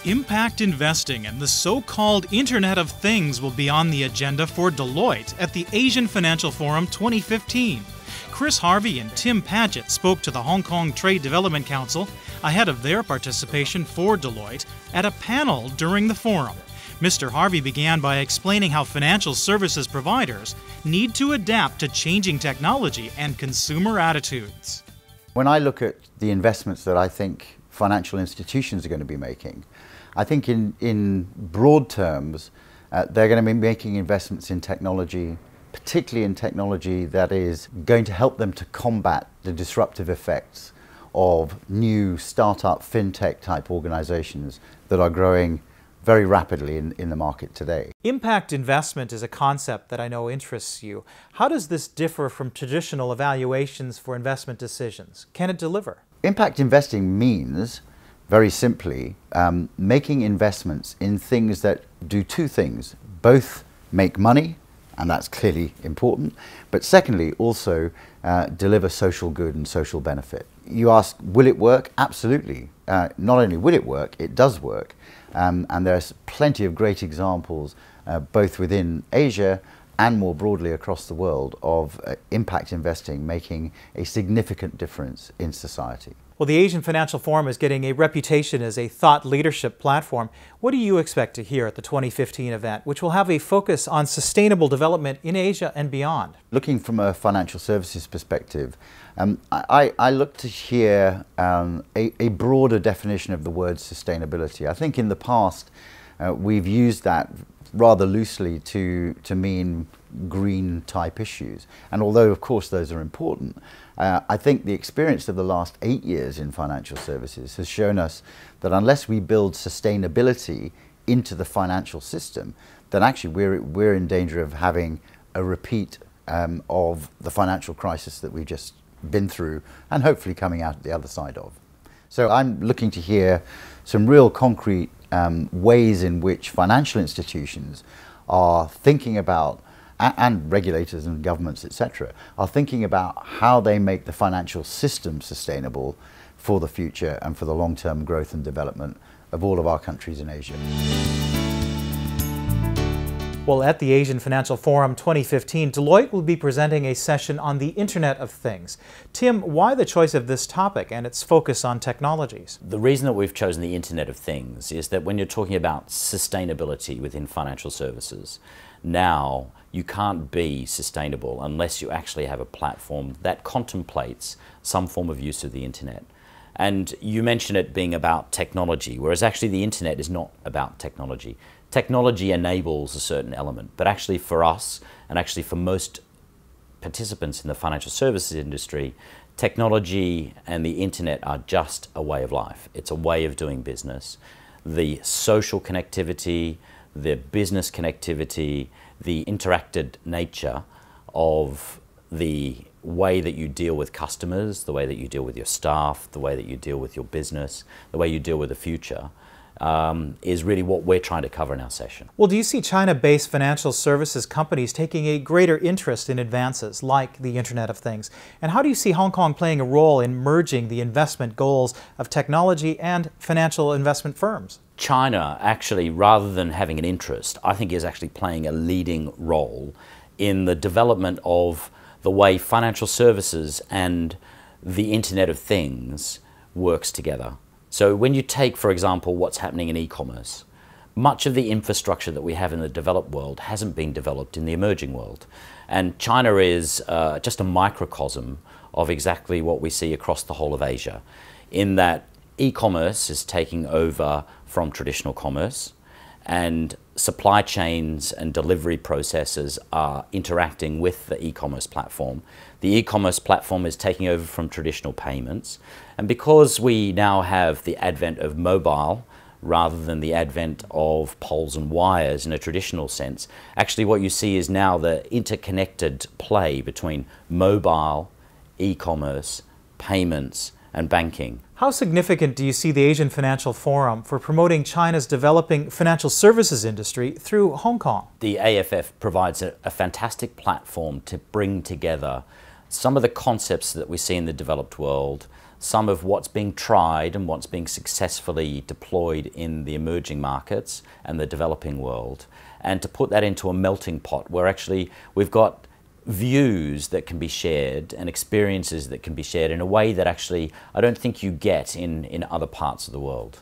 Impact investing and the so-called Internet of Things will be on the agenda for Deloitte at the Asian Financial Forum 2015. Chris Harvey and Tim Pagett spoke to the Hong Kong Trade Development Council ahead of their participation for Deloitte at a panel during the forum. Mr. Harvey began by explaining how financial services providers need to adapt to changing technology and consumer attitudes. When I look at the investments that I think financial institutions are going to be making, I think in broad terms, they're going to be making investments in technology, particularly in technology that is going to help them to combat the disruptive effects of new startup fintech type organizations that are growing very rapidly in the market today. Impact investment is a concept that I know interests you. How does this differ from traditional evaluations for investment decisions? Can it deliver? Impact investing means, very simply, making investments in things that do two things. Both make money, and that's clearly important, but secondly, also deliver social good and social benefit. You ask, will it work? Absolutely. Not only will it work, it does work. And there's plenty of great examples, both within Asia and more broadly across the world, of impact investing making a significant difference in society. Well, the Asian Financial Forum is getting a reputation as a thought leadership platform. What do you expect to hear at the 2015 event, which will have a focus on sustainable development in Asia and beyond? Looking from a financial services perspective, I look to hear a broader definition of the word sustainability. I think in the past we've used that rather loosely to mean green type issues, and although of course those are important, I think the experience of the last 8 years in financial services has shown us that unless we build sustainability into the financial system, then actually we're in danger of having a repeat of the financial crisis that we've just been through and hopefully coming out the other side of. So I'm looking to hear some real concrete ways in which financial institutions are thinking about, and regulators and governments, etc., are thinking about how they make the financial system sustainable for the future and for the long-term growth and development of all of our countries in Asia. Well, at the Asian Financial Forum 2015, Deloitte will be presenting a session on the Internet of Things. Tim, why the choice of this topic and its focus on technologies? The reason that we've chosen the Internet of Things is that when you're talking about sustainability within financial services, now you can't be sustainable unless you actually have a platform that contemplates some form of use of the Internet. And you mentioned it being about technology, whereas actually the Internet is not about technology. Technology enables a certain element, but actually for us, and actually for most participants in the financial services industry, technology and the Internet are just a way of life. It's a way of doing business. The social connectivity, the business connectivity, the interacted nature of the way that you deal with customers, the way that you deal with your staff, the way that you deal with your business, the way you deal with the future, is really what we're trying to cover in our session. Well, do you see China-based financial services companies taking a greater interest in advances like the Internet of Things? And how do you see Hong Kong playing a role in merging the investment goals of technology and financial investment firms? China actually, rather than having an interest, I think is actually playing a leading role in the development of the way financial services and the Internet of Things works together. So when you take, for example, what's happening in e-commerce, much of the infrastructure that we have in the developed world hasn't been developed in the emerging world. And China is just a microcosm of exactly what we see across the whole of Asia, in that e-commerce is taking over from traditional commerce, and supply chains and delivery processes are interacting with the e-commerce platform. The e-commerce platform is taking over from traditional payments. And because we now have the advent of mobile rather than the advent of poles and wires in a traditional sense, actually what you see is now the interconnected play between mobile, e-commerce, payments, and banking. How significant do you see the Asian Financial Forum for promoting China's developing financial services industry through Hong Kong? The AFF provides a fantastic platform to bring together some of the concepts that we see in the developed world, some of what's being tried and what's being successfully deployed in the emerging markets and the developing world, and to put that into a melting pot where actually we've got views that can be shared and experiences that can be shared in a way that actually I don't think you get in other parts of the world.